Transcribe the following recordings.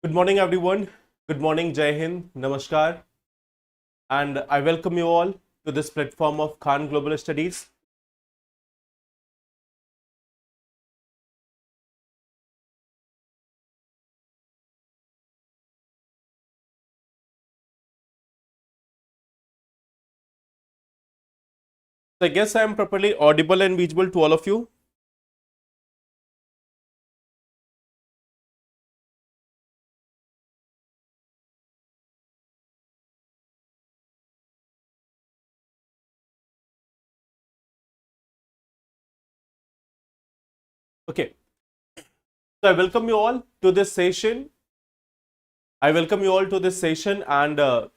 Good morning, everyone. Good morning, Jai Hind, Namaskar, and I welcome you all to this platform of Khan Global Studies. So I guess I am properly audible and visible to all of you. Okay, so I welcome you all to this session. I welcome you all to this session, and I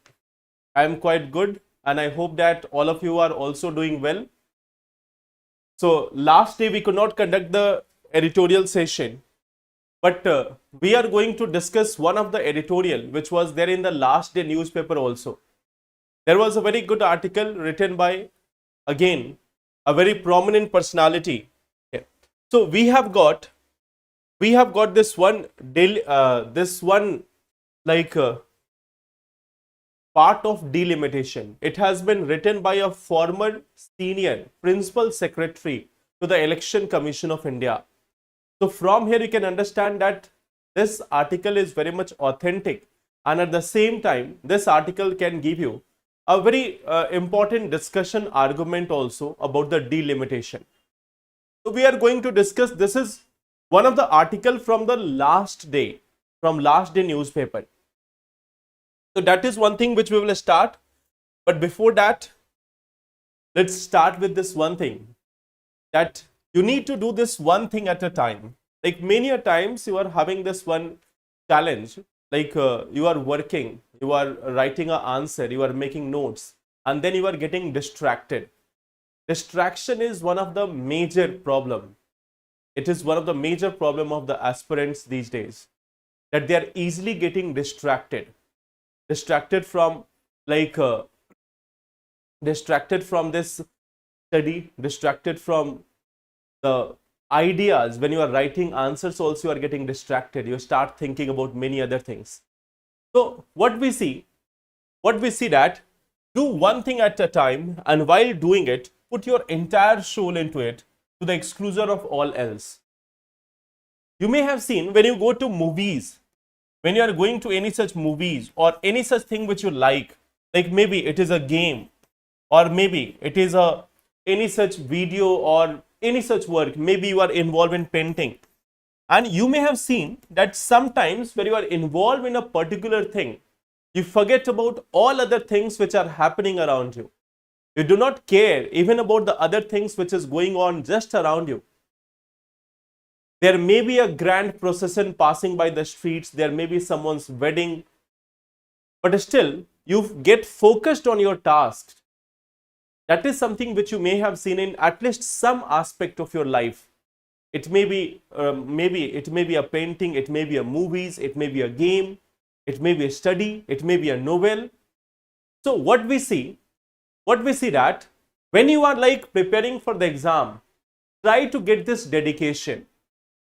am quite good, and I hope that all of you are also doing well. So last day we could not conduct the editorial session, but we are going to discuss one of the editorial which was there in the last day newspaper also. There was a very good article written by, again, a very prominent personality. Okay. So we have got this one this one like part of delimitation. It has been written by a former senior principal secretary to the Election Commission of India. So from here you can understand that this article is very much authentic, and at the same time this article can give you a very important discussion argument also about the delimitation. So we are going to discuss, this is one of the article from the last day newspaper. So that is one thing which we will start, but before that let's start with this one thing, that you need to do this one thing at a time. Like many a times you are having this one challenge, like you are working, you are writing an answer, you are making notes, and then you are getting distracted. Distraction is one of the major problem. It is one of the major problem of the aspirants these days, that they are easily getting distracted from like distracted from this study, distracted from the ideas. When you are writing answers also, you are getting distracted, you start thinking about many other things. So what we see that do one thing at a time, and while doing it put your entire soul into it, to the exclusion of all else. You may have seen, when you go to movies, when you are going to any such movies or any such thing which you like maybe it is a game, or maybe it is a any such video or any such work, maybe you are involved in painting, and you may have seen that sometimes when you are involved in a particular thing, you forget about all other things which are happening around you. You do not care even about the other things which is going on just around you. There may be a grand procession passing by the streets, there may be someone's wedding, but still you get focused on your task. That is something which you may have seen in at least some aspect of your life. It may be maybe it may be a painting, it may be a movies, it may be a game, it may be a study, it may be a novel. So what we see that when you are like preparing for the exam, try to get this dedication.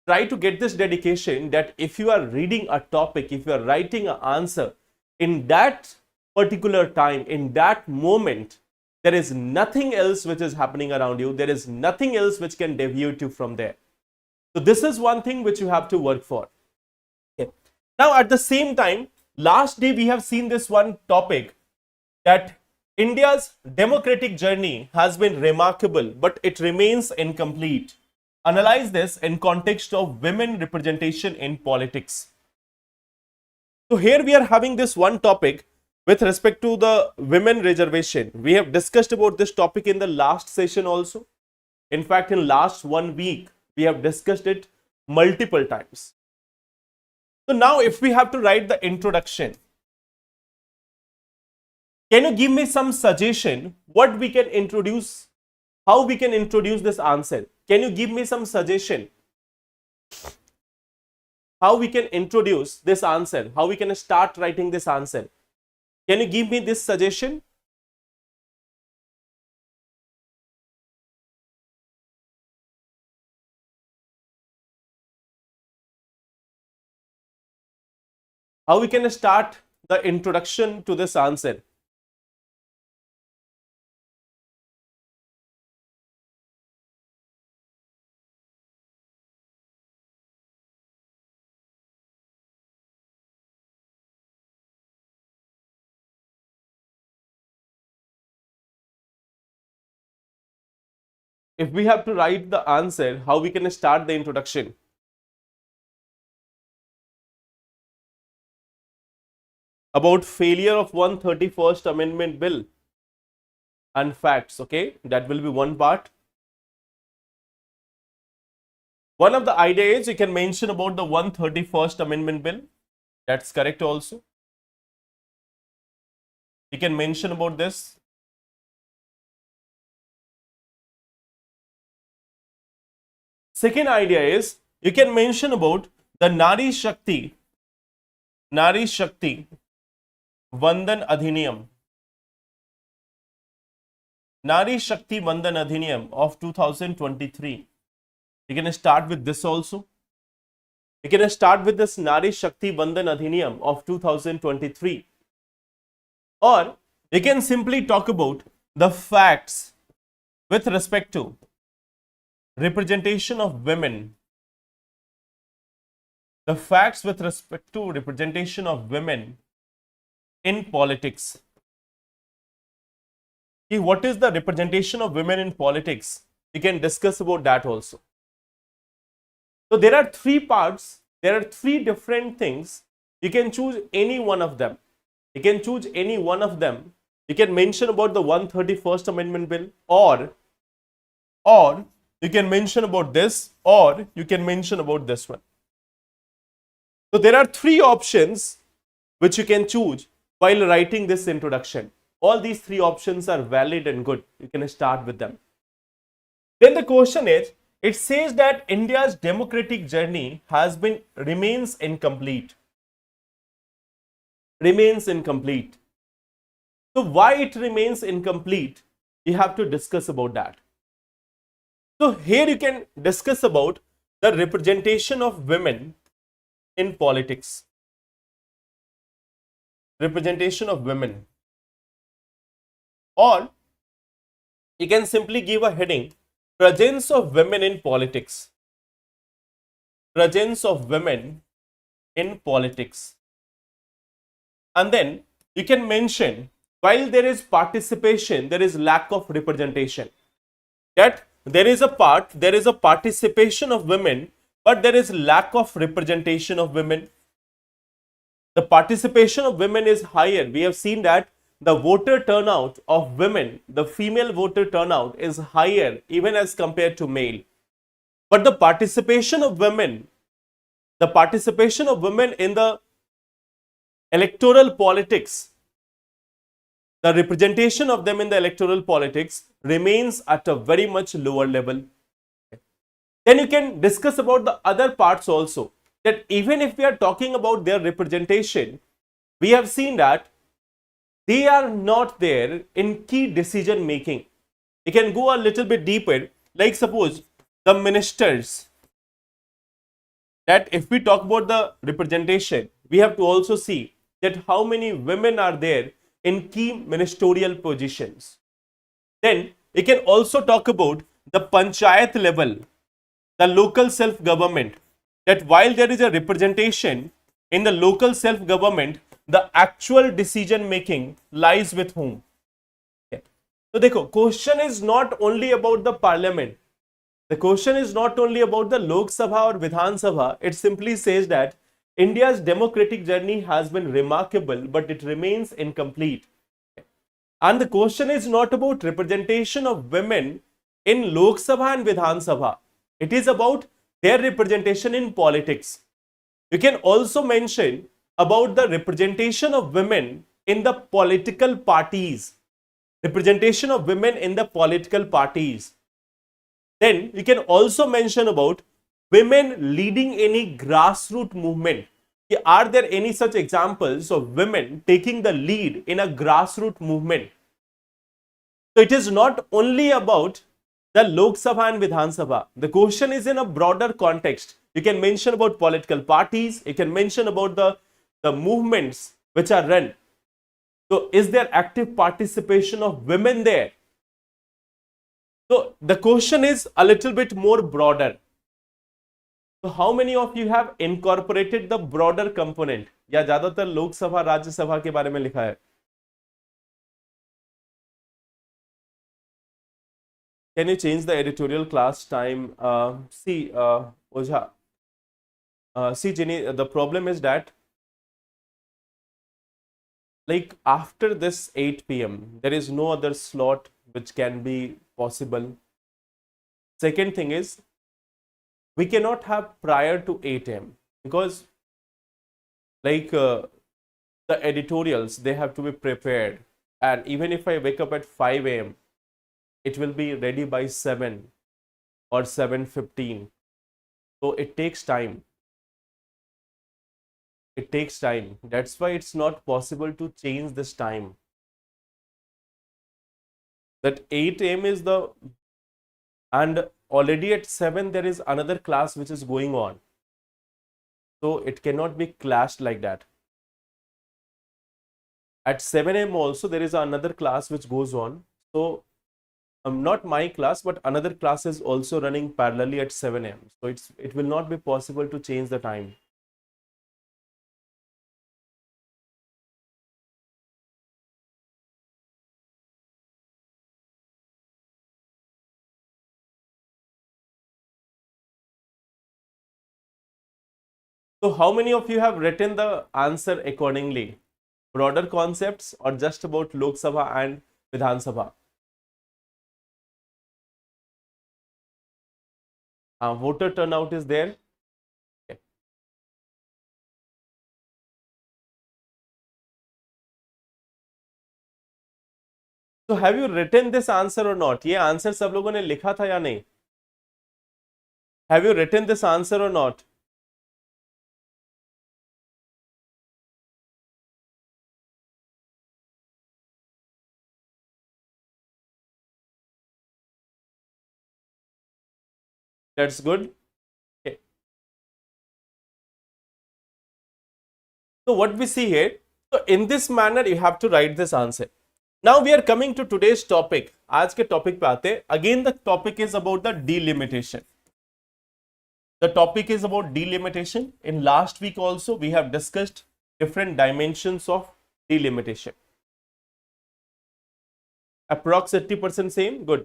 Try to get this dedication that if you are reading a topic, if you are writing an answer, in that particular time, in that moment, there is nothing else which is happening around you. There is nothing else which can deviate you from there. So this is one thing which you have to work for. Okay. Now at the same time, last day we have seen this one topic, that India's democratic journey has been remarkable, but it remains incomplete. Analyze this in context of women representation in politics. So here we are having this one topic with respect to the women reservation. We have discussed about this topic in the last session also. In fact, in last 1 week, we have discussed it multiple times. So now if we have to write the introduction, can you give me some suggestion what we can introduce, how we can introduce this answer? Can you give me some suggestion how we can introduce this answer, how we can start writing this answer? Can you give me this suggestion? how we can start the introduction to this answer. If we have to write the answer, how we can start the introduction? About failure of 131st Amendment Bill and facts, okay? That will be one part. One of the ideas you can mention about the 131st Amendment Bill. That's correct also. You can mention about this. Second idea is you can mention about the Nari Shakti Vandan Adhiniyam. Nari Shakti Vandan Adhiniyam of 2023. You can start with this also. You can start with this Nari Shakti Vandan Adhiniyam of 2023. Or you can simply talk about the facts with respect to representation of women. The facts with respect to representation of women in politics. What is the representation of women in politics? You can discuss about that also. So there are three parts, there are three different things. You can choose any one of them. You can choose any one of them. You can mention about the 131st Amendment Bill, or you can mention about this, or you can mention about this one. So there are three options which you can choose while writing this introduction. All these three options are valid and good. You can start with them. Then the question is, it says that India's democratic journey remains incomplete. Remains incomplete. So why it remains incomplete? You have to discuss about that. So here you can discuss about the representation of women in politics. Representation of women. Or you can simply give a heading, presence of women in politics. Presence of women in politics. And then you can mention, while there is participation, there is lack of representation. That there is a participation of women, but there is lack of representation of women. The participation of women is higher. We have seen that the voter turnout of women, the female voter turnout is higher even as compared to male. But the participation of women in the electoral politics, the representation of them in the electoral politics remains at a very much lower level. Then you can discuss about the other parts also, that even if we are talking about their representation, we have seen that they are not there in key decision making. You can go a little bit deeper, like suppose the ministers, that if we talk about the representation, we have to also see that how many women are there in key ministerial positions. Then you can also talk about the panchayat level, the local self-government, that while there is a representation in the local self-government, the actual decision making lies with whom? Okay. So देखो, question is not only about the parliament. The question is not only about the Lok Sabha or Vidhan Sabha. It simply says that India's democratic journey has been remarkable, but it remains incomplete. And the question is not about representation of women in Lok Sabha and Vidhan Sabha. It is about their representation in politics. You can also mention about the representation of women in the political parties. Representation of women in the political parties. Then you can also mention about women leading any grassroots movement. Are there any such examples of women taking the lead in a grassroots movement? So it is not only about the Lok Sabha and Vidhan Sabha. The question is in a broader context. You can mention about political parties. You can mention about the the movements which are run. So is there active participation of women there? So the question is a little bit more broader. So how many of you have incorporated the broader component? या ज्यादातर लोकसभा राज्यसभा के बारे में लिखा है? Can you change the editorial class time? See, Ojha. See, Jenny, the problem is that like after this 8 p.m., there is no other slot which can be possible. Second thing is, we cannot have prior to 8 a.m. because like the editorials, they have to be prepared. And even if I wake up at 5 a.m., it will be ready by 7 or 7:15. So it takes time. It takes time. That's why it's not possible to change this time. That 8 a.m. is the, and already at 7 there is another class which is going on. So it cannot be clashed like that. At 7 a.m. also there is another class which goes on. So not my class, but another class is also running parallelly at 7 a.m. So it will not be possible to change the time. So how many of you have written the answer accordingly? Broader concepts or just about Lok Sabha and Vidhan Sabha? Voter turnout is there. Okay. So have you written this answer or not? ये answer सब लोगों ने लिखा था या नहीं? Have you written this answer or not? That's good. Okay. So what we see here, so in this manner you have to write this answer. Now we are coming to today's topic. आज के topic पे आते हैं. Again the topic is about the delimitation. The topic is about delimitation. In last week also we have discussed different dimensions of delimitation. Approx 80% same, good.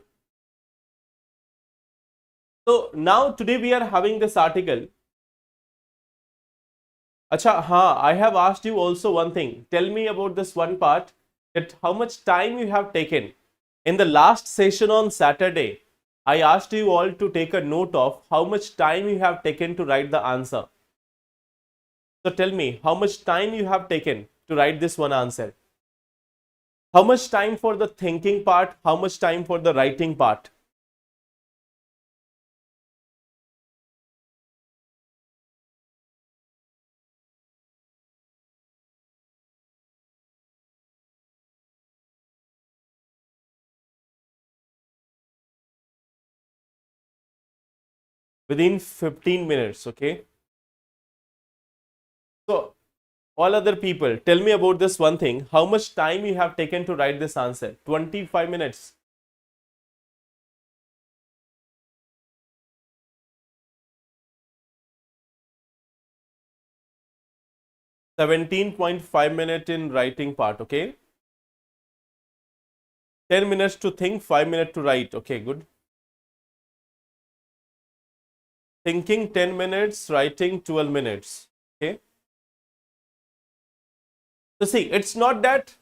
So now today we are having this article. Acha, I have asked you also one thing. Tell me about this one part, that how much time you have taken. In the last session on Saturday, I asked you all to take a note of how much time you have taken to write the answer. So tell me, how much time you have taken to write this one answer? How much time for the thinking part? How much time for the writing part? Within 15 minutes, okay? So, all other people, tell me about this one thing. How much time you have taken to write this answer? 25 minutes. $17.5 in writing part, okay? 10 minutes to think, 5 minutes to write, okay, good. Thinking 10 minutes, writing 12 minutes, okay? So see, it's not that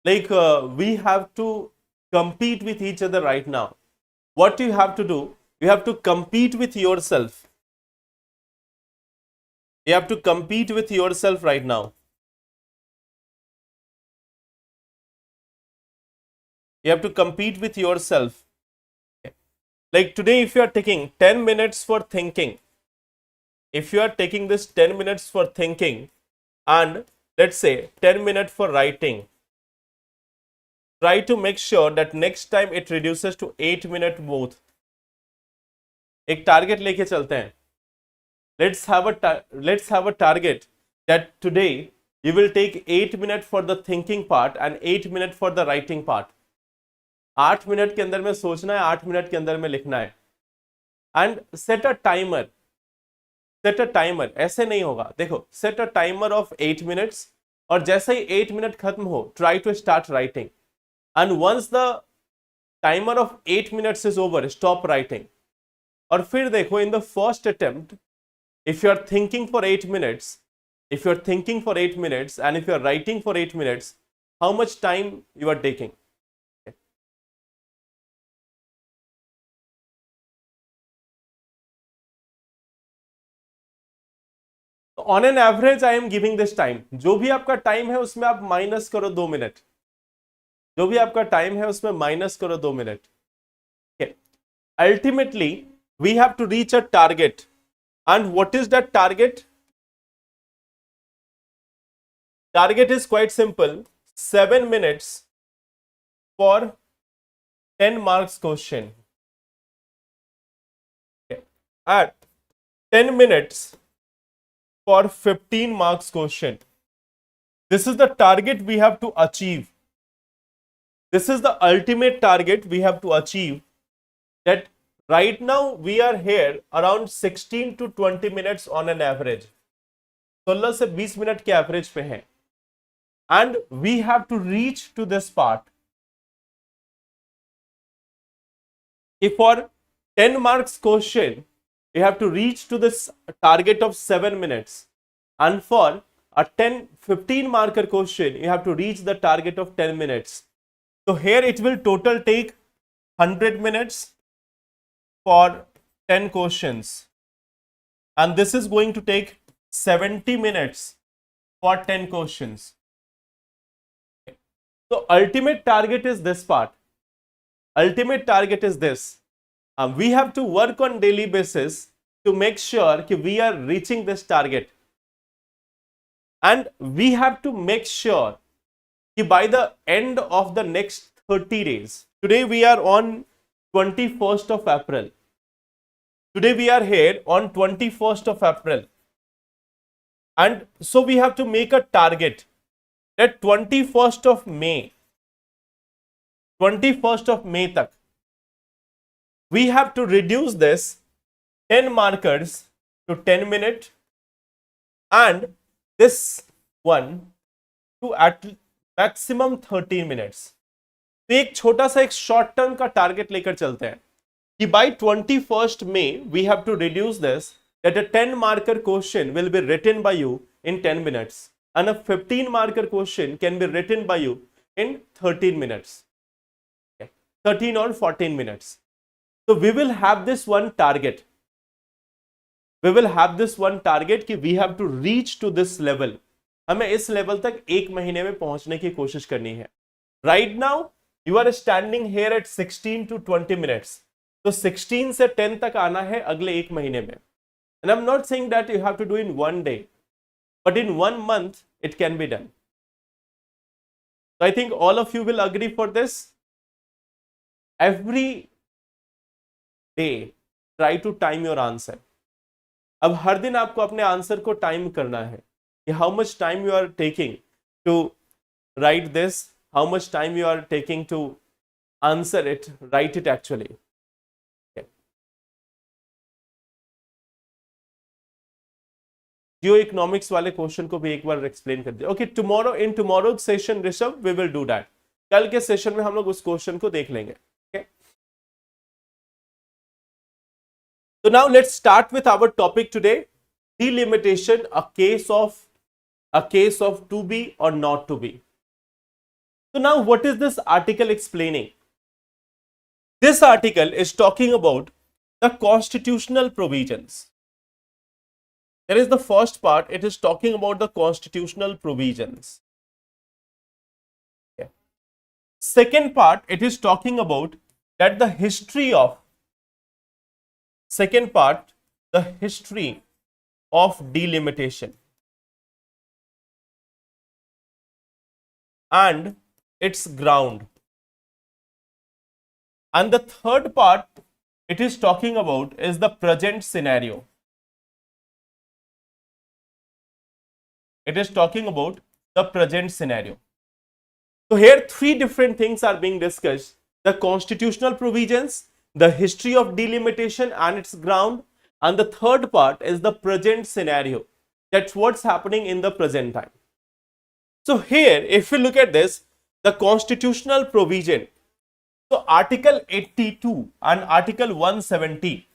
like we have to compete with each other right now. What you have to do, you have to compete with yourself. You have to compete with yourself right now. You have to compete with yourself. Like today, if you are taking 10 minutes for thinking, if you are taking this 10 minutes for thinking and let's say 10 minutes for writing, try to make sure that next time it reduces to 8 minutes both. एक target लेके चलते हैं. Let's have a target that today you will take 8 minutes for the thinking part and 8 minutes for the writing part. 8 minute के अंदर में सोचना है, 8 minute के अंदर में लिखना है. And set a timer. Set a timer. ऐसे नहीं होगा. देखो, set a timer of 8 minutes और जैसे ही 8 मिनट खत्म हो, try to start writing. And once the timer of 8 minutes is over, stop writing. और फिर देखो, in the first attempt, if you are thinking for 8 minutes, if you are thinking for 8 minutes and if you are writing for 8 minutes, how much time you are taking? Okay. So on an average I am giving this time. जो भी आपका time है उसमें आप minus करो 2 minute. जो भी आपका टाइम है उसमें माइनस करो 2 minute. Okay. Ultimately we have to reach a target. And what is that target? Target is quite simple. 7 minutes for 10 marks question. Okay. At 10 minutes for 15 marks question. This is the target we have to achieve. This is the ultimate target we have to achieve. That right now we are here around 16 to 20 minutes on an average. 16 से 20 minute के average पे हैं. And we have to reach to this part. If for 10 marks question, you have to reach to this target of 7 minutes. And for a 15 marker question, you have to reach the target of 10 minutes. So here it will total take 100 minutes for 10 questions. And this is going to take 70 minutes for 10 questions. So ultimate target is this part. Ultimate target is this. We have to work on daily basis to make sure that we are reaching this target. And we have to make sure that by the end of the next 30 days, today we are on 21st of April. Today we are here on 21st of April. And so we have to make a target. That 21st of May तक we have to reduce this 10 markers to 10 minutes and this one to at maximum 13 minutes. तो एक छोटा सा एक short term का target लेकर चलते हैं कि by 21st May we have to reduce this, that a 10 marker question will be written by you in 10 minutes. And a 15 marker question can be written by you in 13 minutes. Okay. 13 or 14 minutes. So we will have this one target. We will have this one target कि we have to reach to this level. हमें इस level तक एक महीने में पहुंचने की कोशिश करनी है. Right now you are standing here at 16 to 20 minutes. तो 16 से 10 तक आना है अगले एक महीने में. And I'm not saying that you have to do in one day. But in 1 month, it can be done. So I think all of you will agree for this. Every day, try to time your answer. अब हर दिन आपको अपने answer को time करना है कि how much time you are taking to write this, how much time you are taking to answer it, write it actually. Geo economics वाले क्वेश्चन को भी एक बार एक्सप्लेन कर दिया. Okay, tomorrow in tomorrow session Rishabh we will do that. कल के सेशन में हम लोग उस क्वेश्चन को देख लेंगे. ओके, तो now let's start with our topic today, delimitation, a case of to be or not to be. So now what is this article explaining? This article is talking about the constitutional provisions. There is the first part, it is talking about the constitutional provisions. Okay. Second part, it is talking about that the history of, second part, the history of delimitation and its ground. And the third part it is talking about is the present scenario. It is talking about the present scenario. So here three different things are being discussed: the constitutional provisions, the history of delimitation and its ground, and the third part is the present scenario. That's what's happening in the present time. So here, if we look at this, the constitutional provision, so Article 82 and Article 170.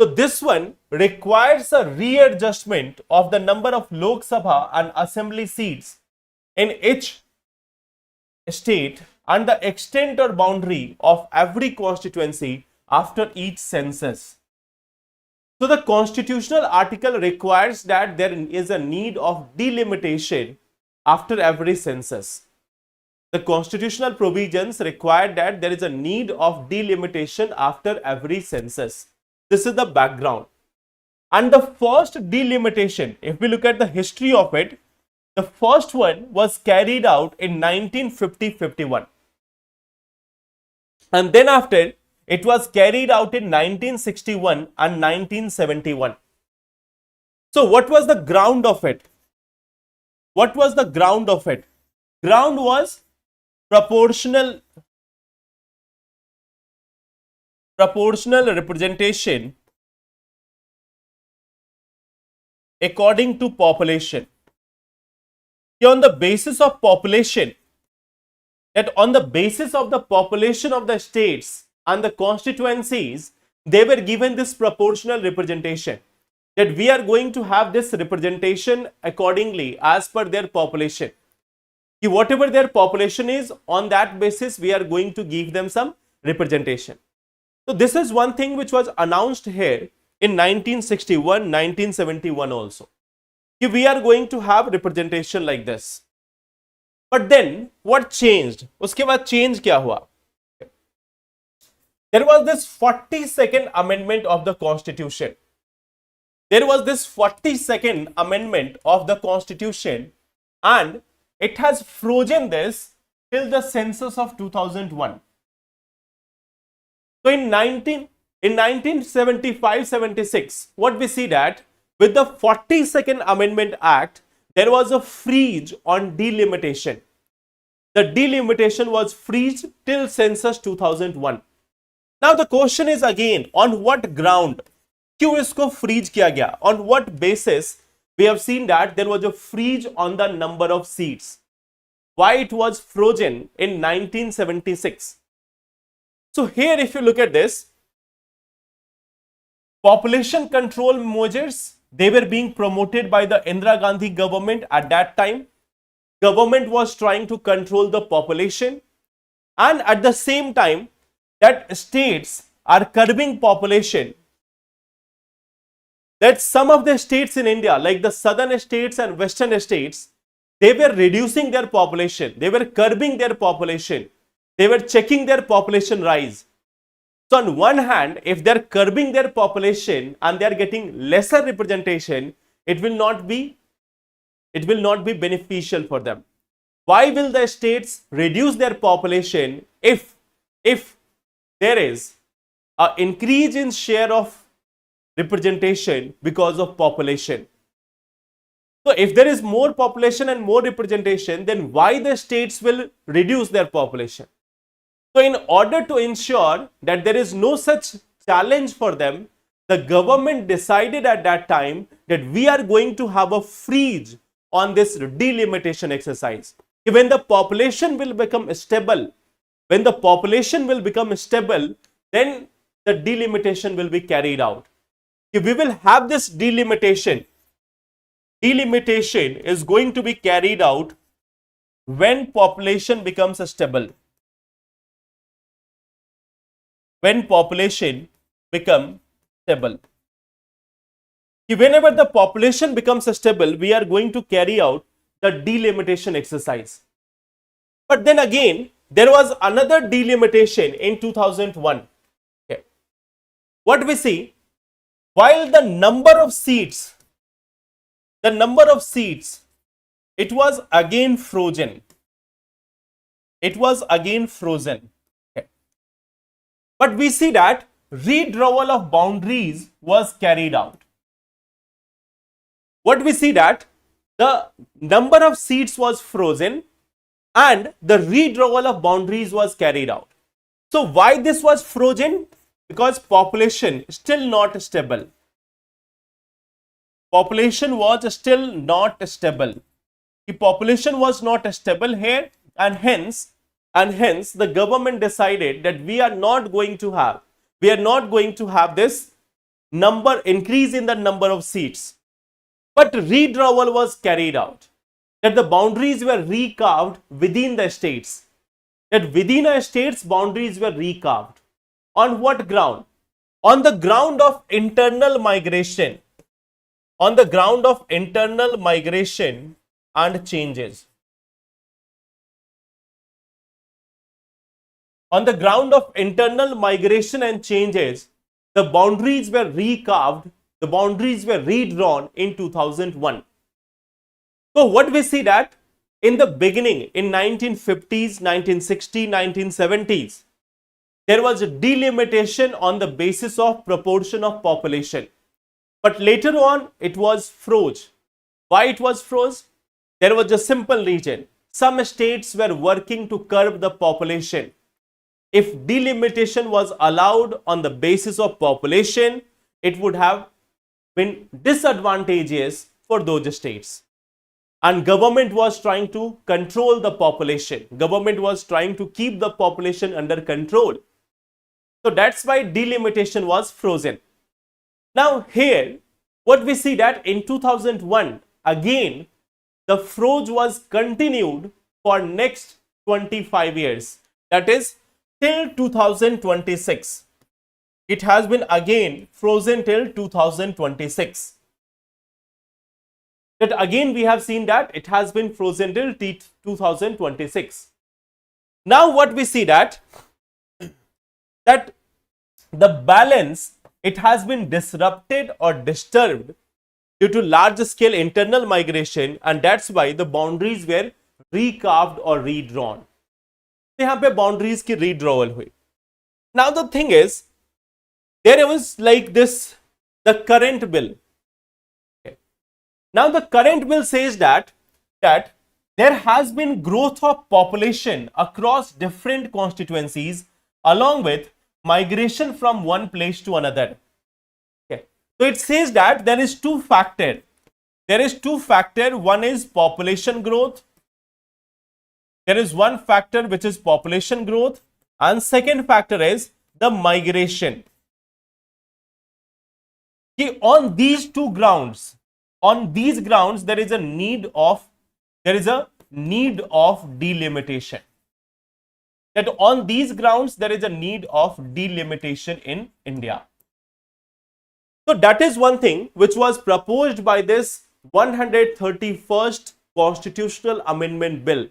So this one requires a readjustment of the number of Lok Sabha and Assembly seats in each state and the extent or boundary of every constituency after each census. So the constitutional article requires that there is a need of delimitation after every census. The constitutional provisions require that there is a need of delimitation after every census. This is the background. And the first delimitation, if we look at the history of it, the first one was carried out in 1950-51. And then after, it was carried out in 1961 and 1971. So what was the ground of it? What was the ground of it? Ground was proportional representation according to population. On the basis of population, that on the basis of the population of the states and the constituencies, they were given this proportional representation, that we are going to have this representation accordingly as per their population. Whatever their population is, on that basis we are going to give them some representation. So this is one thing which was announced here in 1961, 1971 also. We are going to have representation like this. But then what changed? उसके बाद change क्या हुआ? There was this 42nd amendment of the constitution. There was this 42nd amendment of the constitution, and it has frozen this till the census of 2001. So in 1975-76, what we see that with the 42nd Amendment Act, there was a freeze on delimitation. The delimitation was freezed till census 2001. Now the question is again, on what ground? क्यों इसको freeze किया गया? On what basis? We have seen that there was a freeze on the number of seats. Why it was frozen in 1976? So here if you look at this, population control measures, they were being promoted by the Indira Gandhi government at that time. Government was trying to control the population, and at the same time that states are curbing population. That some of the states in India, like the southern states and western states, they were reducing their population. They were curbing their population. They were checking their population rise. So on one hand, if they are curbing their population and they are getting lesser representation, it will not be beneficial for them. Why will the states reduce their population if there is an increase in share of representation because of population? So if there is more population and more representation, then why the states will reduce their population? So in order to ensure that there is no such challenge for them, the government decided at that time that we are going to have a freeze on this delimitation exercise. When the population will become stable, then the delimitation will be carried out. If we will have this delimitation is going to be carried out when population becomes stable. When population becomes stable. Whenever the population becomes stable, we are going to carry out the delimitation exercise. But then again, there was another delimitation in 2001. Okay. What we see, while the number of seats, it was again frozen. But we see that redrawal of boundaries was carried out. What we see that the number of seats was frozen and the redrawal of boundaries was carried out. So why this was frozen? Because population still not stable. Population was still not stable. The population was not stable here, and hence the government decided that we are not going to have this number increase in the number of seats. But redrawal was carried out, that the boundaries were recarved within the states, that within a state's boundaries were recarved. On what ground? On the ground of internal migration. On the ground of internal migration and changes. On the ground of internal migration and changes, the boundaries were recarved, the boundaries were redrawn in 2001. So what we see that in the beginning, in 1950s, 1960s, 1970s, there was a delimitation on the basis of proportion of population. But later on, it was froze. Why it was froze? There was a simple reason. Some states were working to curb the population. If delimitation was allowed on the basis of population, it would have been disadvantageous for those states. And government was trying to control the population. Government was trying to keep the population under control. So that's why delimitation was frozen. Now here, what we see that in 2001, again, the froze was continued for next 25 years. That is till 2026. It has been again frozen till 2026. That again we have seen that it has been frozen till 2026. Now what we see that the balance, it has been disrupted or disturbed due to large scale internal migration, and that's why the boundaries were recarved or redrawn. यहाँ पे boundaries की redrawal हुई. Now the thing is, there was like this, the current bill. Okay. Now the current bill says that there has been growth of population across different constituencies along with migration from one place to another. Okay. So it says that there is two factors. There is two factors. One is population growth. There is one factor which is population growth, and second factor is the migration. Okay. On these two grounds, there is a need of delimitation. That on these grounds there is a need of delimitation in India. So that is one thing which was proposed by this 131st Constitutional Amendment Bill,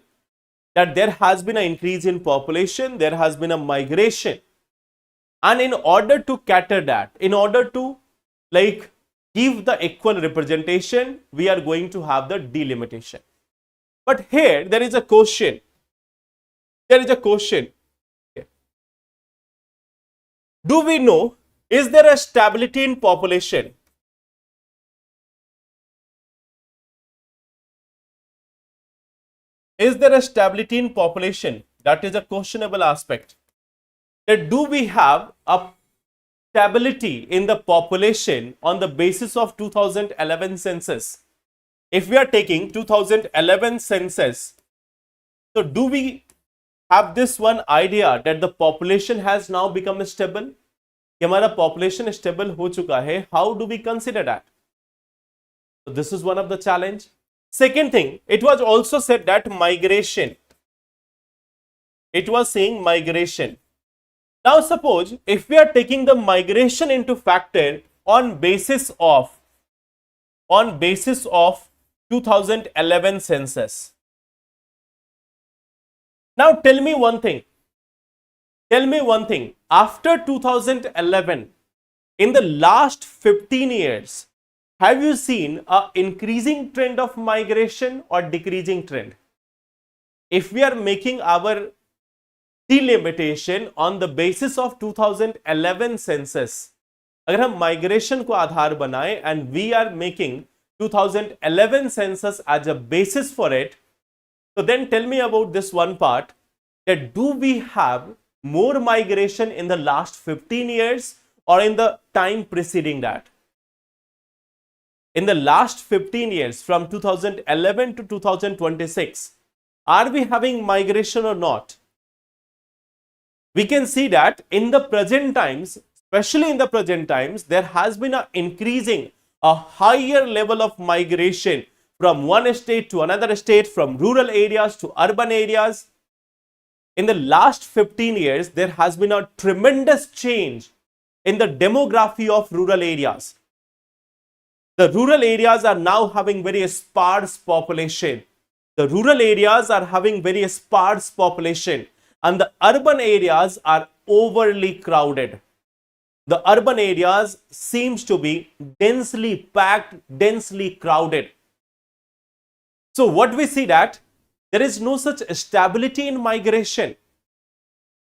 that there has been an increase in population, there has been a migration, and in order to cater that, in order to like give the equal representation, we are going to have the delimitation. But here there is a question. There is a question. Do we know, is there a stability in population? Is there a stability in population? That is a questionable aspect. That do we have a stability in the population on the basis of 2011 census? If we are taking 2011 census, so do we have this one idea that the population has now become stable? कि हमारा population stable हो चुका है. How do we consider that? So this is one of the challenge. Second thing, it was also said that migration. It was saying migration. Now suppose if we are taking the migration into factor on basis of 2011 census. Now tell me one thing. After 2011, in the last 15 years, have you seen an increasing trend of migration or decreasing trend? If we are making our delimitation on the basis of 2011 census, अगर हम migration को आधार बनाएं and we are making 2011 census as a basis for it. So then tell me about this one part, that do we have more migration in the last 15 years or in the time preceding that? In the last 15 years, from 2011 to 2026, are we having migration or not? We can see that in the present times, especially in the present times, there has been an increasing, a higher level of migration from one state to another state, from rural areas to urban areas. In the last 15 years, there has been a tremendous change in the demography of rural areas. The rural areas are now having very sparse population. The rural areas are having very sparse population, and the urban areas are overly crowded. The urban areas seems to be densely packed, densely crowded. So what we see that there is no such stability in migration.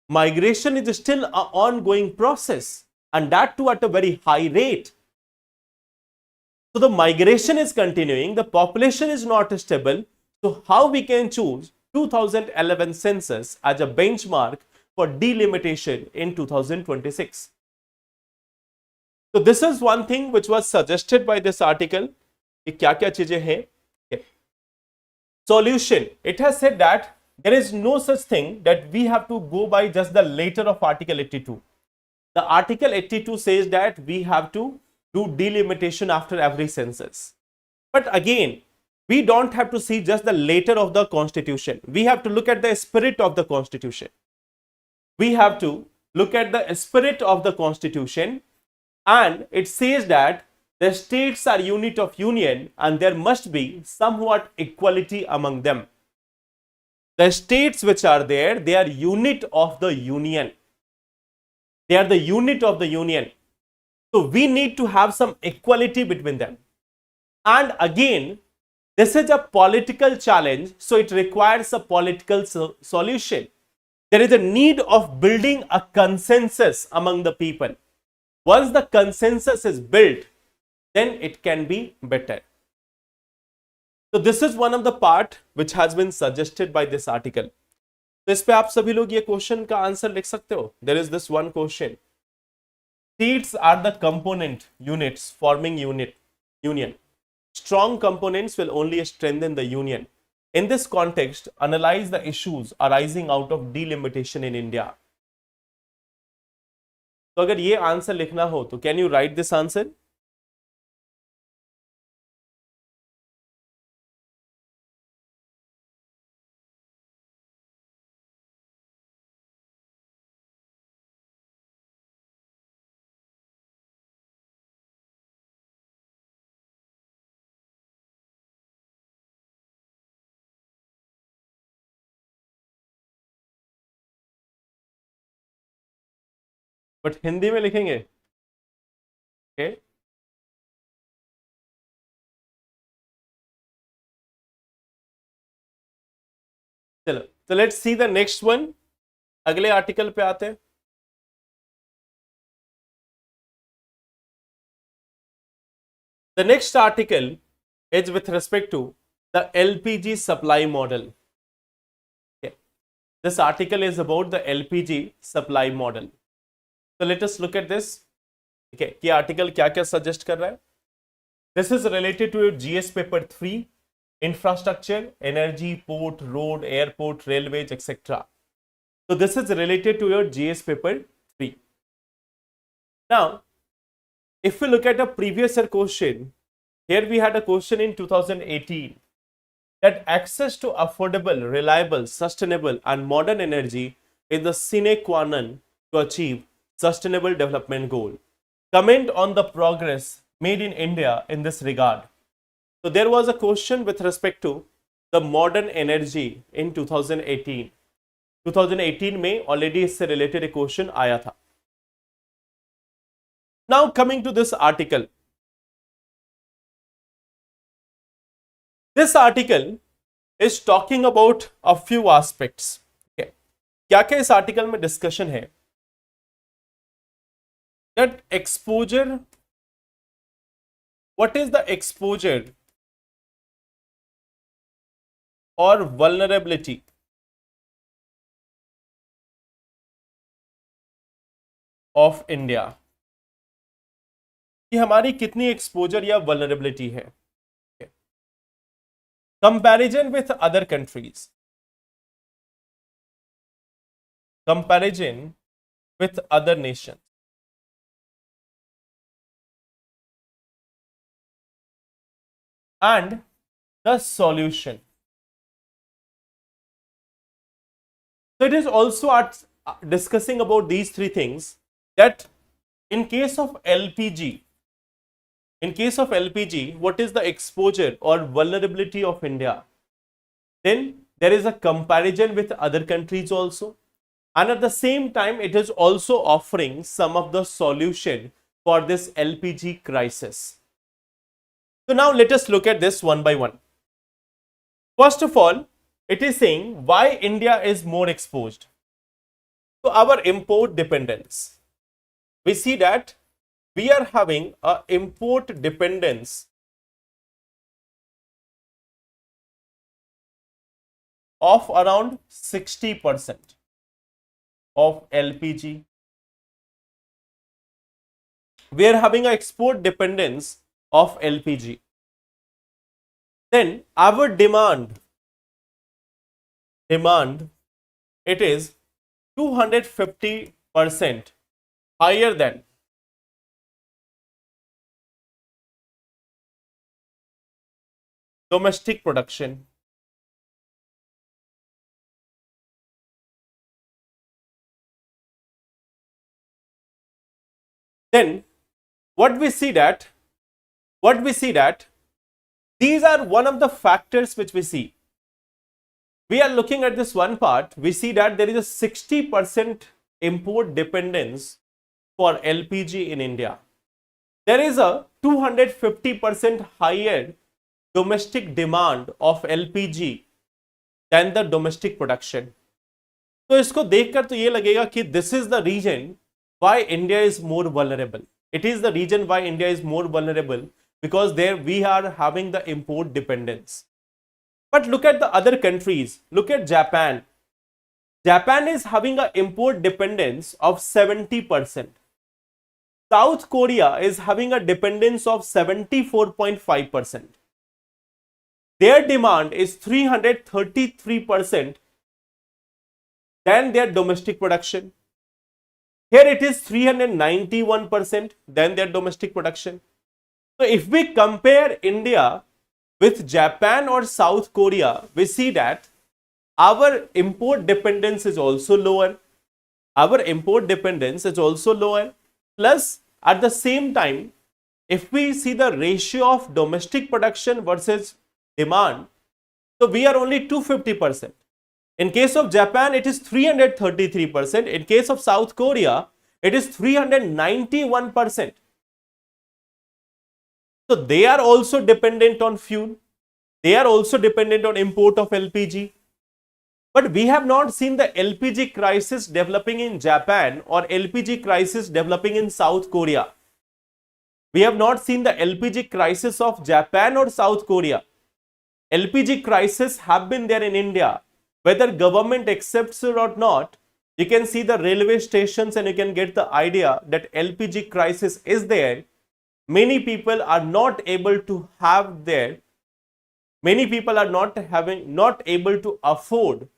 Migration is still an ongoing process, and that too at a very high rate. So the migration is continuing, the population is not stable. So how we can choose 2011 census as a benchmark for delimitation in 2026? So this is one thing which was suggested by this article. क्या-क्या चीजें हैं? Solution. It has said that there is no such thing that we have to go by just the letter of Article 82. The Article 82 says that we have to do delimitation after every census. But again, we don't have to see just the letter of the Constitution. We have to look at the spirit of the Constitution. We have to look at the spirit of the Constitution, and it says that the states are unit of union and there must be somewhat equality among them. The states which are there, they are unit of the union. They are the unit of the union. So we need to have some equality between them. And again, this is a political challenge, so it requires a political solution. There is a need of building a consensus among the people. Once the consensus is built, then it can be better. So this is one of the part which has been suggested by this article. तो इस पे आप सभी लोग ये question का answer लिख सकते हो. There is this one question. States are the component units forming union. Strong components will only strengthen the union. In this context, analyze the issues arising out of delimitation in India. तो अगर ये answer लिखना हो तो can you write this answer? But Hindi में लिखेंगे. Okay. चलो, तो let's see the next one. अगले आर्टिकल पे आते हैं. The next article is with respect to the LPG supply model. Okay. This article is about the LPG supply model. So let us look at this. Okay, ये article क्या क्या suggest कर रहा है? This is related to your GS paper 3, infrastructure, energy, port, road, airport, railways, etc. So this is related to your GS paper 3. Now, if we look at a previous year question, here we had a question in 2018 that access to affordable, reliable, sustainable and modern energy is the sine qua non to achieve Sustainable Development Goal. Comment on the progress made in India in this regard. So there was a question with respect to the modern energy in 2018. 2018 में already इससे related a question आया था. Now coming to this article. This article is talking about a few aspects. Okay. क्या क्या इस article में discussion है? That exposure, what is the exposure or vulnerability of India, कि हमारी कितनी एक्सपोजर या वल्नरेबिलिटी है. Comparison with other countries, comparison with other nation, and the solution. So it is also discussing about these three things, that in case of LPG, what is the exposure or vulnerability of India? Then there is a comparison with other countries also, and at the same time it is also offering some of the solution for this LPG crisis. So now let us look at this one by one. First of all, it is saying why India is more exposed. So our import dependence. We see that we are having a import dependence of around 60% of LPG. We are having an export dependence of LPG. Then our demand, it is 250% higher than domestic production. Then what we see that these are one of the factors which we see. We are looking at this one part, we see that there is a 60% import dependence for LPG in India. There is a 250% higher domestic demand of LPG than the domestic production. तो इसको देखकर तो ये लगेगा कि this is the reason why India is more vulnerable. It is the reason why India is more vulnerable, because there we are having the import dependence. But look at the other countries. Look at Japan. Japan is having an import dependence of 70%. South Korea is having a dependence of 74.5%. Their demand is 333% than their domestic production. Here it is 391% than their domestic production. So if we compare India with Japan or South Korea, we see that our import dependence is also lower. Plus, at the same time, if we see the ratio of domestic production versus demand, so we are only 250%. In case of Japan, it is 333%. In case of South Korea, it is 391%. So they are also dependent on fuel. They are also dependent on import of LPG. But we have not seen the LPG crisis developing in Japan or LPG crisis developing in South Korea. We have not seen the LPG crisis of Japan or South Korea. LPG crisis have been there in India. Whether government accepts it or not, you can see the railway stations and you can get the idea that LPG crisis is there. Many people are not able to have their, many people are not able to afford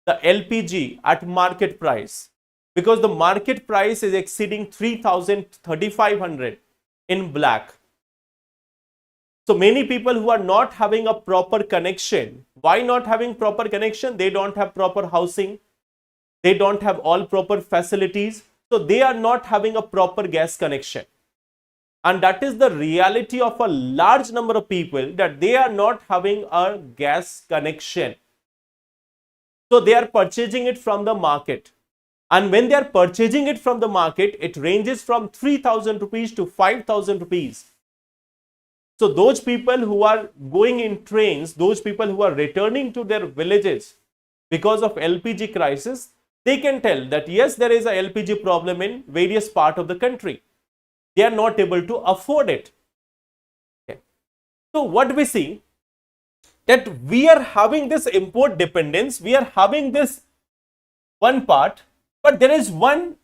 the LPG at market price, because the market price is exceeding 3,500 in black. So many people who are not having a proper connection. Why not having proper connection? They don't have proper housing. They don't have all proper facilities. So they are not having a proper gas connection. And that is the reality of a large number of people, that they are not having a gas connection. So they are purchasing it from the market. And when they are purchasing it from the market, it ranges from 3,000 rupees to 5,000 rupees. So those people who are going in trains, those people who are returning to their villages because of LPG crisis, they can tell that yes, there is a LPG problem in various parts of the country. They are not able to afford it. Okay. So what we see, that we are having this import dependence, we are having this one part, but there is one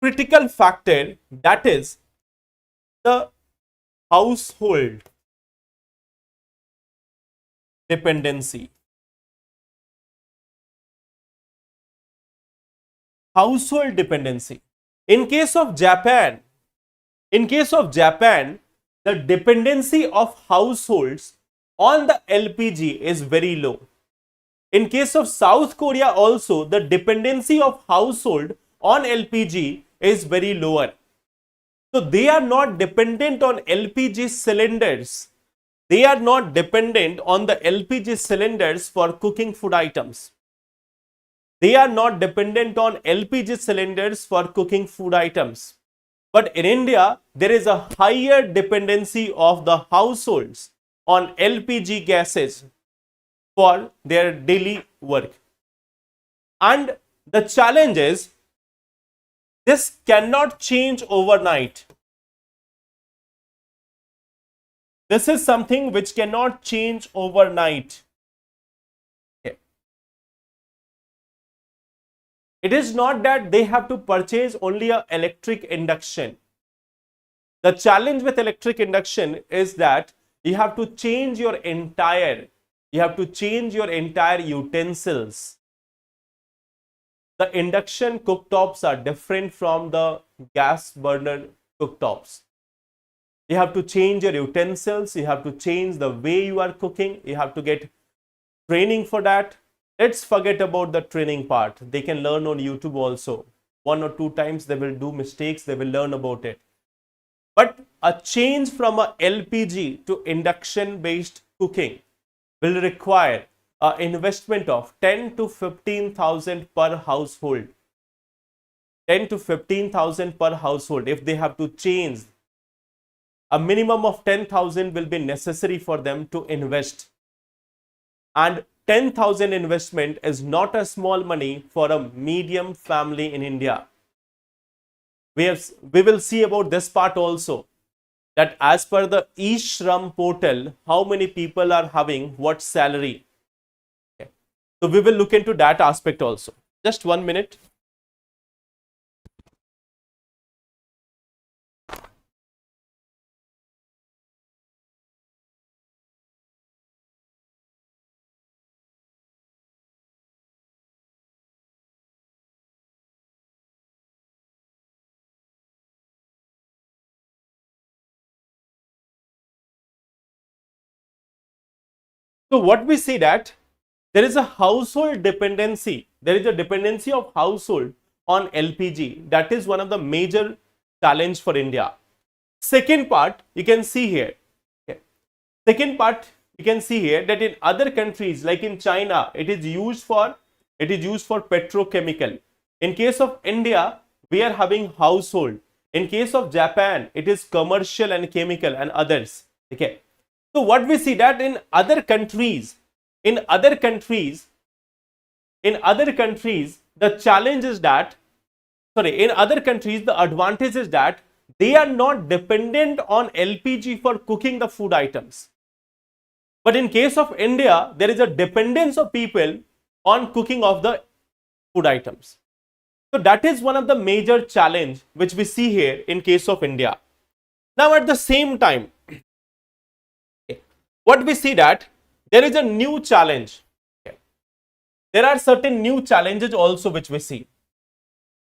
critical factor, that is the household dependency. Household dependency. In case of Japan, the dependency of households on the LPG is very low. In case of South Korea also, the dependency of household on LPG is very lower. So they are not dependent on LPG cylinders. They are not dependent on the LPG cylinders for cooking food items. They are not dependent on LPG cylinders for cooking food items. But in India, there is a higher dependency of the households on LPG gases for their daily work. And the challenge is, this cannot change overnight. This is something which cannot change overnight. It is not that they have to purchase only an electric induction. The challenge with electric induction is that you have to change your entire utensils. The induction cooktops are different from the gas burner cooktops. You have to change your utensils, you have to change the way you are cooking, you have to get training for that. Let's forget about the training part. They can learn on YouTube also. 1 or 2 times they will do mistakes, they will learn about it. But a change from a LPG to induction based cooking will require an investment of 10 to 15,000 per household. 10 to 15,000 per household. If they have to change, a minimum of 10,000 will be necessary for them to invest. And 10,000 investment is not a small money for a medium family in India. We will see about this part also, that as per the eShram portal, how many people are having what salary. Okay. So we will look into that aspect also. Just 1 minute. So what we see, that there is a household dependency. There is a dependency of household on LPG. That is one of the major challenge for India. Second part you can see here. Okay. Second part you can see here, that in other countries like in China, it is used for petrochemical. In case of India, we are having household. In case of Japan, it is commercial and chemical and others. Okay. So what we see, that in other countries, the challenge is that, in other countries, the advantage is that they are not dependent on LPG for cooking the food items. But in case of India, there is a dependence of people on cooking of the food items. So that is one of the major challenge which we see here in case of India. Now at the same time, what we see, that there is a new challenge. There are certain new challenges also which we see.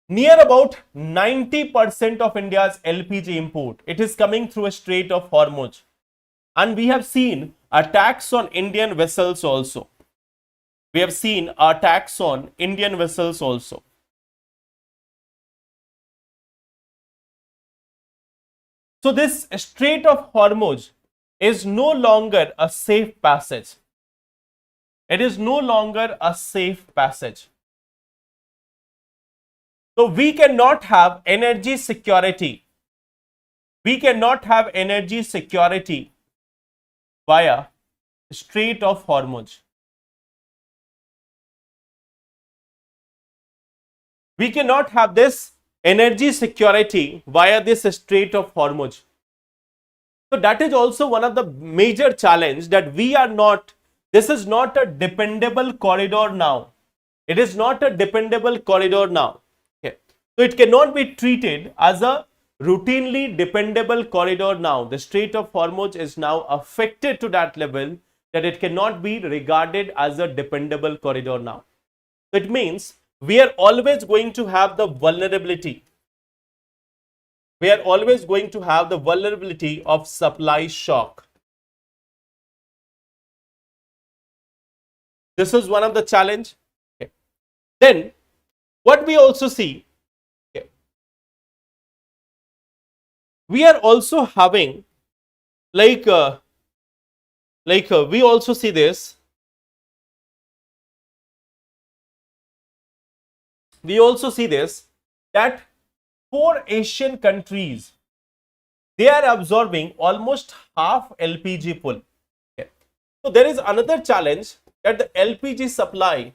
Near about 90% of India's LPG import, it is coming through a Strait of Hormuz. And we have seen attacks on Indian vessels also. So this Strait of Hormuz is no longer a safe passage. It is no longer a safe passage. So we cannot have energy security. We cannot have energy security via Strait of Hormuz. We cannot have this energy security via this Strait of Hormuz. So that is also one of the major challenge that we are not, this is not a dependable corridor now. It is not a dependable corridor now. Okay. So it cannot be treated as a routinely dependable corridor now. The Strait of Hormuz is now affected to that level that it cannot be regarded as a dependable corridor now. So it means we are always going to have the vulnerability. We are always going to have the vulnerability of supply shock. This is one of the challenge. Okay. Then what we also see, okay, we are also having we also see this. We also see this that 4 Asian countries, they are absorbing almost half LPG pull. Okay. So there is another challenge that the LPG supply,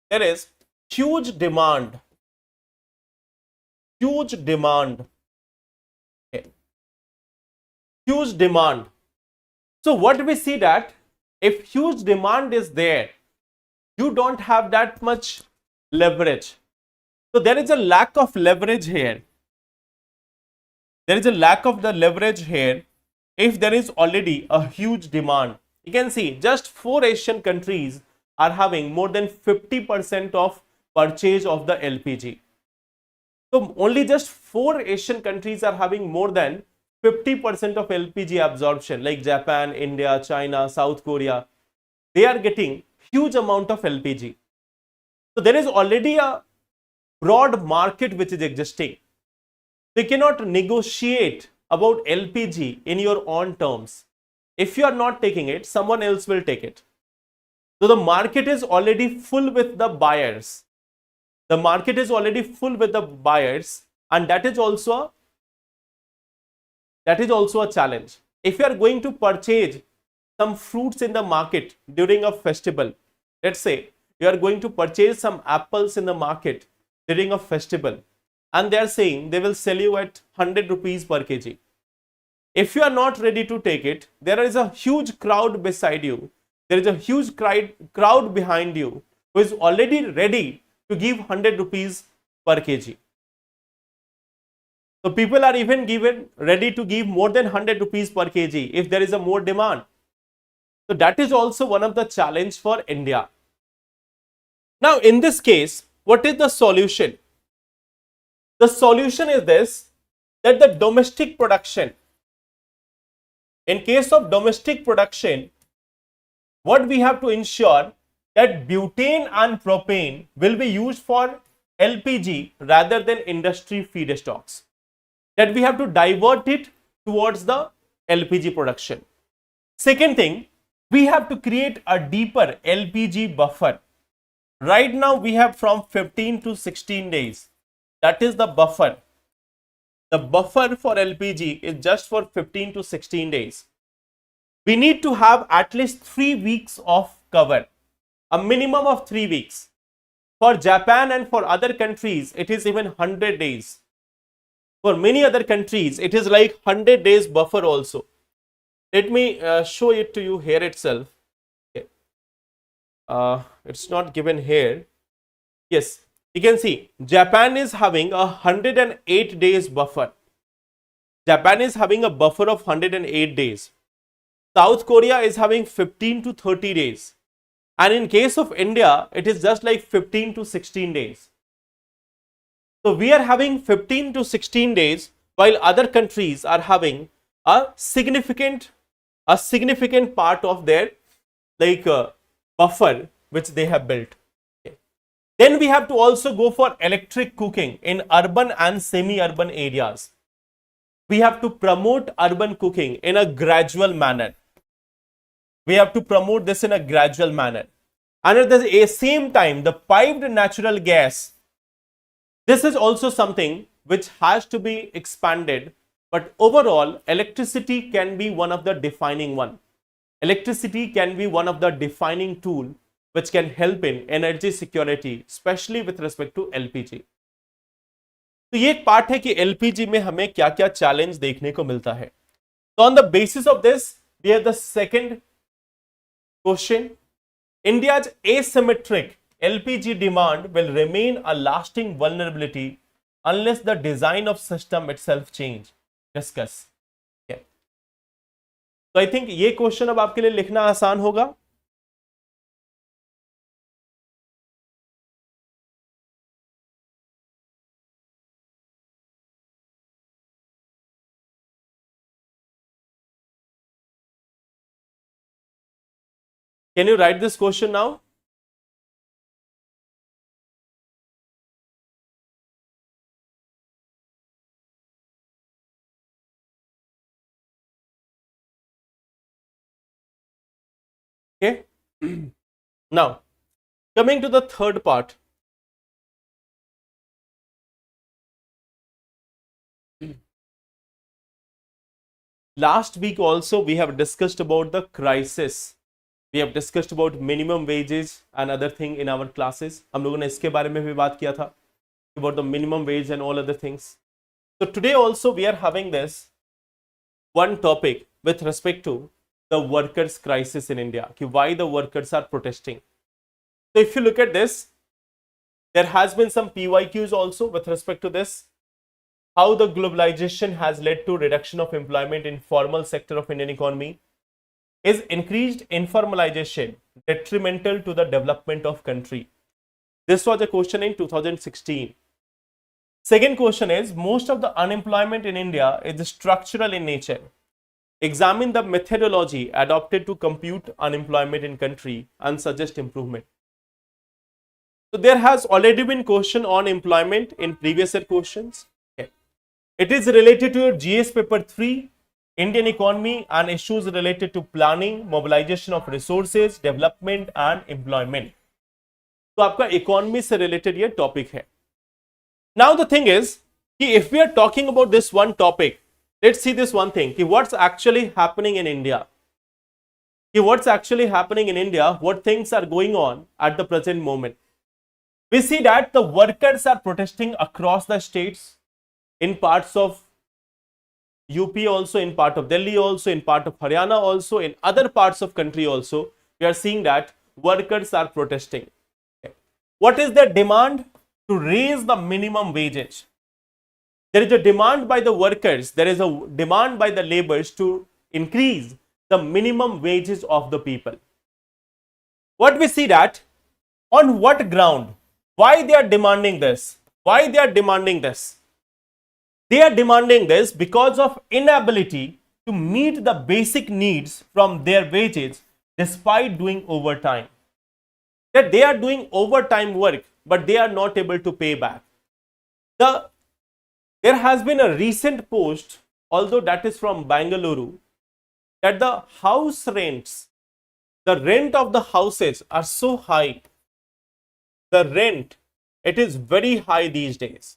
there is huge demand. Huge demand. Okay. Huge demand. So what we see that if huge demand is there, you don't have that much leverage. So there is a lack of leverage here. There is a lack of the leverage here if there is already a huge demand. You can see just 4 Asian countries are having more than 50% of purchase of the LPG. So only just 4 Asian countries are having more than 50% of LPG absorption, like Japan, India, China, South Korea. They are getting huge amount of LPG. So there is already a broad market which is existing. You cannot negotiate about LPG in your own terms. If you are not taking it, someone else will take it. So the market is already full with the buyers. The market is already full with the buyers, and that is also a challenge. If you are going to purchase some fruits in the market during a festival, let's say you are going to purchase some apples in the market during a festival, and they are saying they will sell you at 100 rupees per kg. If you are not ready to take it, there is a huge crowd beside you. There is a huge crowd behind you who is already ready to give 100 rupees per kg. So people are even ready to give more than 100 rupees per kg if there is a more demand. So that is also one of the challenge for India. Now in this case, what is the solution? The solution is this, that the domestic production, in case of domestic production, what we have to ensure that butane and propane will be used for LPG rather than industry feedstocks. That we have to divert it towards the LPG production. Second thing, we have to create a deeper LPG buffer. Right now we have from 15 to 16 days. That is the buffer. The buffer for LPG is just for 15 to 16 days. We need to have at least 3 weeks of cover, a minimum of 3 weeks. For Japan and for other countries, it is even 100 days. For many other countries, it is like 100 days buffer also. Let me show it to you here itself. Okay. It's not given here. Yes, you can see Japan is having a 108 days buffer. Japan is having a buffer of 108 days. South Korea is having 15 to 30 days. And in case of India, it is just like 15 to 16 days. So we are having 15 to 16 days, while other countries are having a significant part of their buffer which they have built. Okay. Then we have to also go for electric cooking in urban and semi-urban areas. We have to promote urban cooking in a gradual manner. We have to promote this in a gradual manner. And at the same time, the piped natural gas, this is also something which has to be expanded. But overall, electricity can be one of the defining one. Electricity can be one of the defining tool which can help in energy security, especially with respect to LPG. तो ये एक part है कि LPG में हमें क्या क्या challenge देखने को मिलता है. So on the basis of this, we have the second question. India's asymmetric LPG demand will remain a lasting vulnerability unless the design of system itself change. Discuss. Okay. तो I think ये question अब आपके लिए लिखना आसान होगा. Can you write this question now? Okay. Now, coming to the third part. Last week also we have discussed about the crisis. We have discussed about minimum wages and other thing in our classes. हम लोगों ने इसके बारे में भी बात किया था about the minimum wage and all other things. So today also we are having this one topic with respect to the workers crisis in India. Why the workers are protesting. So if you look at this, there has been some PYQs also with respect to this. How the globalization has led to reduction of employment in formal sector of Indian economy. Is increased informalization detrimental to the development of country? This was a question in 2016. Second question is, most of the unemployment in India is structural in nature. Examine the methodology adopted to compute unemployment in country and suggest improvement. So there has already been question on employment in previous year questions. Okay. It is related to your GS paper 3, Indian economy and issues related to planning, mobilization of resources, development and employment. तो आपका economy से related ये topic है. Now the thing is, if we are talking about this one topic, let's see this one thing, what's actually happening in India. What's actually happening in India, what things are going on at the present moment. We see that the workers are protesting across the states, in parts of UP also, in part of Delhi also, in part of Haryana also, in other parts of country also, we are seeing that workers are protesting. Okay. What is their demand? To raise the minimum wages. There is a demand by the workers, there is a demand by the laborers to increase the minimum wages of the people. What we see that, on what ground? Why they are demanding this? Why they are demanding this? They are demanding this because of inability to meet the basic needs from their wages despite doing overtime. That they are doing overtime work, but they are not able to pay back. There has been a recent post, although that is from Bangalore, that the house rents, the rent of the houses are so high. The rent, it is very high these days.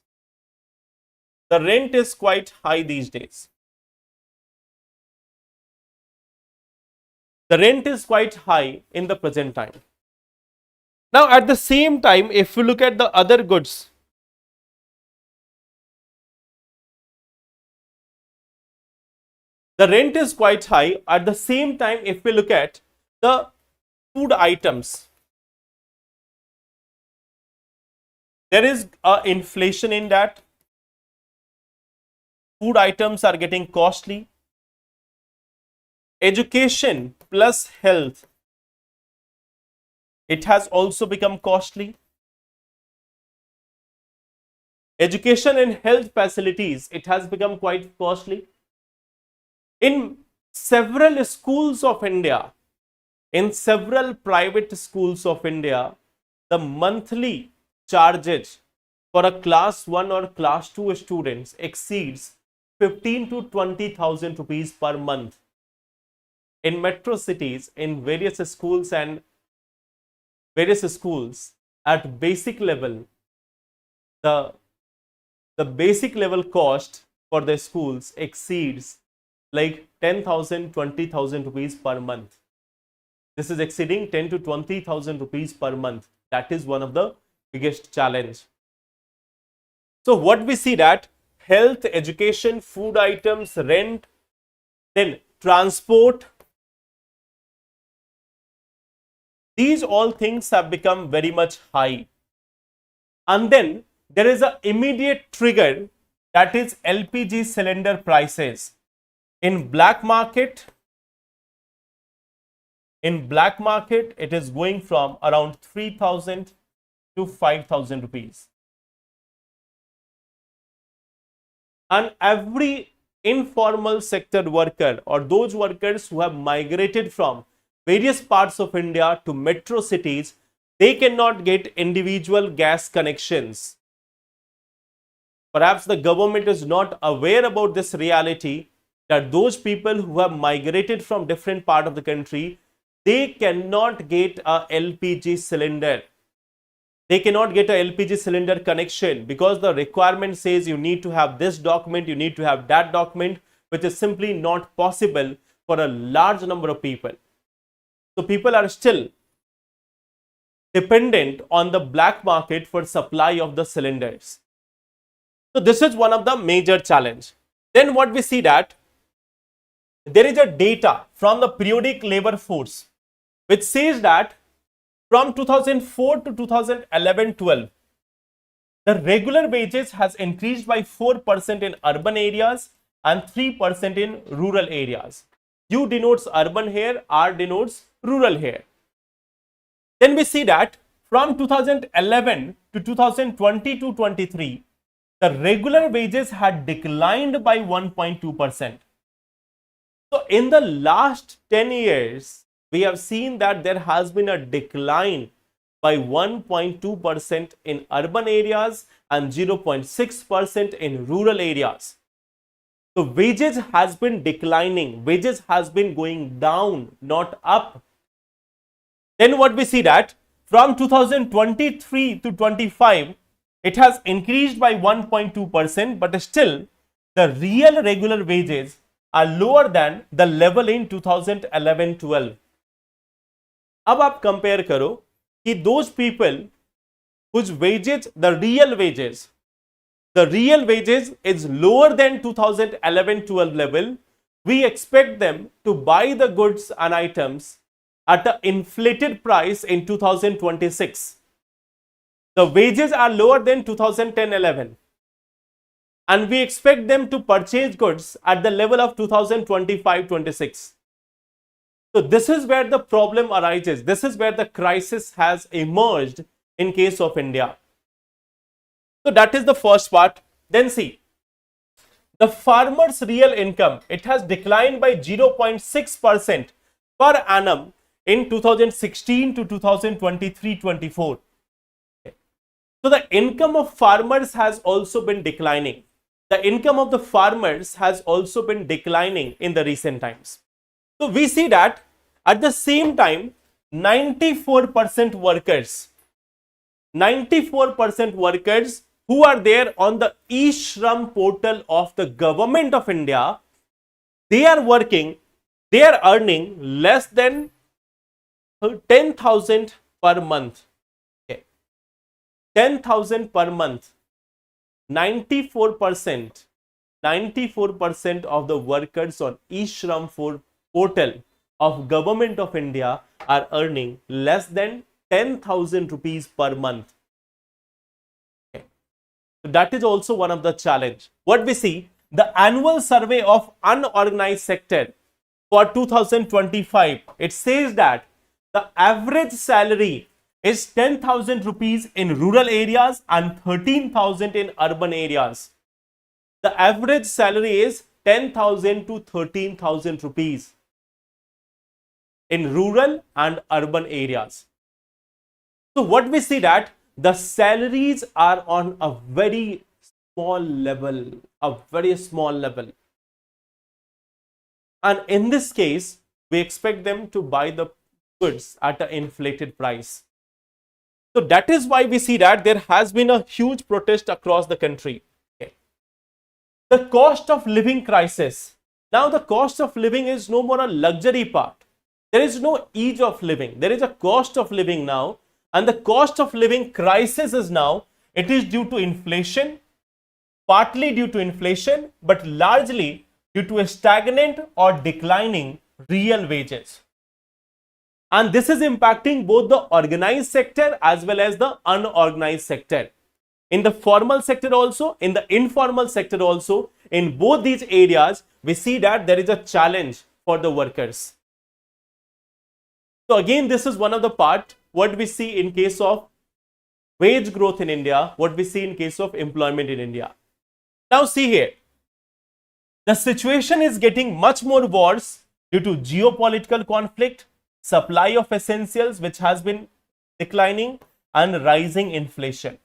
The rent is quite high these days. The rent is quite high in the present time. Now, at the same time, if you look at the other goods, the rent is quite high. At the same time, if we look at the food items, there is inflation in that. Food items are getting costly. Education plus health, it has also become costly. Education and health facilities, it has become quite costly. In several schools of India, in several private schools of India, the monthly charges for a class 1 or class 2 students exceeds 15 to 20,000 rupees per month. In metro cities, in various schools and various schools at basic level, the basic level cost for the schools exceeds like 10,000, 20,000 rupees per month. This is exceeding 10 to 20,000 rupees per month. That is one of the biggest challenge. So what we see that health, education, food items, rent, then transport. These all things have become very much high. And then there is an immediate trigger, that is LPG cylinder prices. In black market, it is going from around 3,000 to 5,000 rupees. And every informal sector worker, or those workers who have migrated from various parts of India to metro cities, they cannot get individual gas connections. Perhaps the government is not aware about this reality, that those people who have migrated from different part of the country, they cannot get a LPG cylinder. They cannot get a LPG cylinder connection because the requirement says you need to have this document, you need to have that document, which is simply not possible for a large number of people. So people are still dependent on the black market for supply of the cylinders. So this is one of the major challenge. Then what we see that there is a data from the periodic labor force which says that from 2004 to 2011-12, the regular wages has increased by 4% in urban areas and 3% in rural areas. U denotes urban here, R denotes rural here. Then we see that from 2011 to 2020-23, the regular wages had declined by 1.2%. So in the last 10 years, we have seen that there has been a decline by 1.2% in urban areas and 0.6% in rural areas. So wages has been declining, wages has been going down, not up. Then what we see that from 2023 to 25, it has increased by 1.2%, but still the real regular wages are lower than the level in 2011-12. अब आप compare करो कि those people whose wages, the real wages is lower than 2011-12 level, we expect them to buy the goods and items at an inflated price in 2026. The wages are lower than 2010-11, and we expect them to purchase goods at the level of 2025-26. So this is where the problem arises. This is where the crisis has emerged in case of India. So that is the first part. Then see, the farmer's real income, it has declined by 0.6% per annum in 2016 to 2023-24. So the income of farmers has also been declining. The income of the farmers has also been declining in the recent times. So we see that at the same time, 94% workers who are there on the e-Shram portal of the government of India, they are earning less than 10,000 per month. Okay. 10,000 per month. 94% of the workers on e-Shram portal of government of India are earning less than 10,000 rupees per month. Okay. So that is also one of the challenge. What we see, the annual survey of unorganized sector for 2025, it says that the average salary is 10,000 rupees in rural areas and 13,000 in urban areas. The average salary is 10,000 to 13,000 rupees in rural and urban areas. So what we see that the salaries are on a very small level, and in this case we expect them to buy the goods at an inflated price. So that is why we see that there has been a huge protest across the country. Okay. The cost of living crisis. Now the cost of living is no more a luxury part. There is no ease of living. There is a cost of living now, and the cost of living crisis is now, it is due to inflation, partly due to inflation, but largely due to a stagnant or declining real wages. And this is impacting both the organized sector as well as the unorganized sector. In the formal sector also, in the informal sector also, in both these areas, we see that there is a challenge for the workers. So again, this is one of the part what we see in case of wage growth in India, what we see in case of employment in India. Now see here, the situation is getting much more worse due to geopolitical conflict, supply of essentials which has been declining, and rising inflation.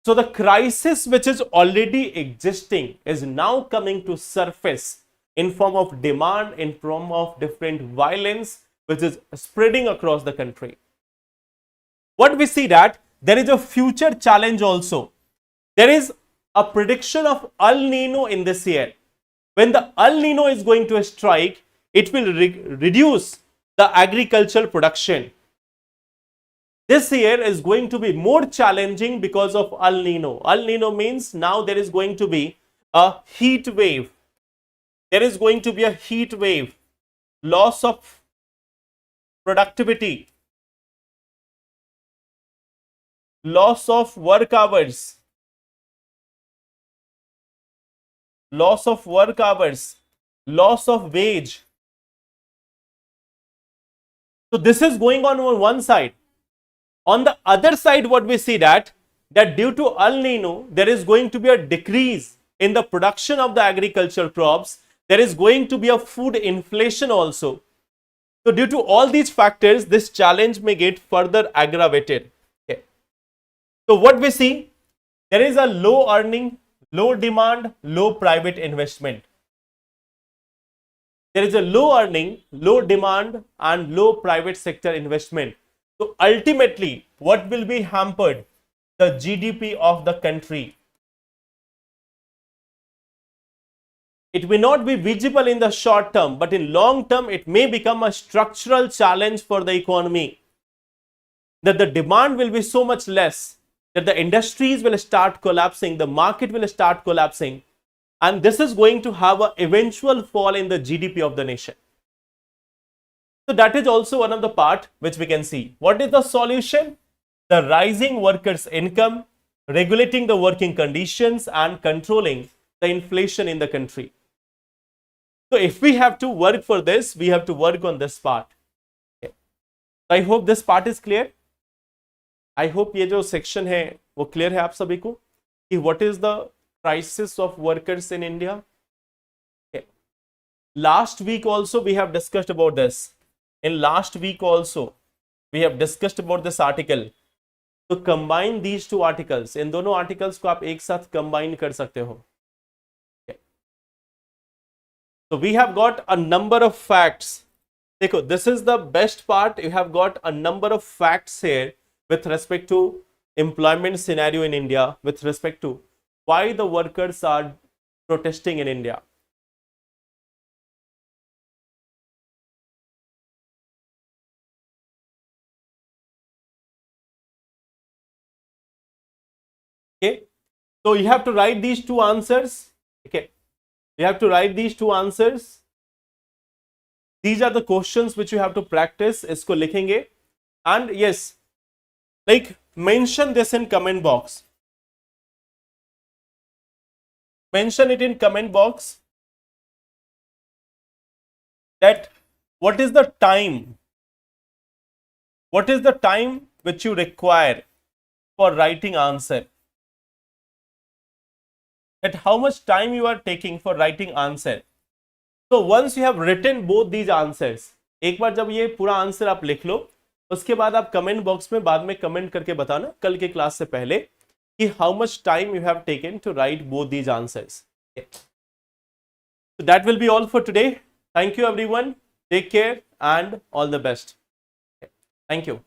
So the crisis which is already existing is now coming to surface in form of demand, in form of different violence which is spreading across the country. What we see that there is a future challenge also. There is a prediction of El Nino in this year. When the El Nino is going to strike, it will reduce the agricultural production. This year is going to be more challenging because of El Nino. El Nino means now there is going to be a heat wave. There is going to be a heat wave, loss of productivity, loss of work hours, loss of wage. So this is going on one side. On the other side, what we see that due to El Nino, there is going to be a decrease in the production of the agricultural crops. There is going to be a food inflation also. So due to all these factors, this challenge may get further aggravated. Okay. So what we see, there is a low earning, low demand, low private investment. There is a low earning, low demand, and low private sector investment. So ultimately, what will be hampered? The GDP of the country. It may not be visible in the short term, but in long term, it may become a structural challenge for the economy. That the demand will be so much less, that the industries will start collapsing, the market will start collapsing, and this is going to have an eventual fall in the GDP of the nation. So that is also one of the part which we can see. What is the solution? The rising workers' income, regulating the working conditions, and controlling the inflation in the country. So if we have to work for this, we have to work on this part. Okay. I hope this part is clear. I hope ये जो section है वो clear है आप सभी को कि what is the crisis of workers in India. Okay. Last week also we have discussed about this. In last week also we have discussed about this article. So combine these two articles. इन दोनों articles को आप एक साथ combine कर सकते हो. Okay. So we have got a number of facts. देखो, this is the best part. You have got a number of facts here with respect to employment scenario in India, with respect to why the workers are protesting in India. Okay, so you have to write these two answers. Okay, you have to write these two answers. These are the questions which you have to practice. इसको लिखेंगे. And yes, like mention this in comment box. Mention it in comment box that what is the time? What is the time which you require for writing answer? That how much time you are taking for writing answer. So once you have written both these answers, एक बार जब ये पूरा answer आप लिख लो, उसके बाद आप comment box में बाद में कमेंट करके बताना कल के क्लास से पहले कि how much time you have taken to write both these answers. So that will be all for today. Thank you everyone. Take care and all the best. Thank you.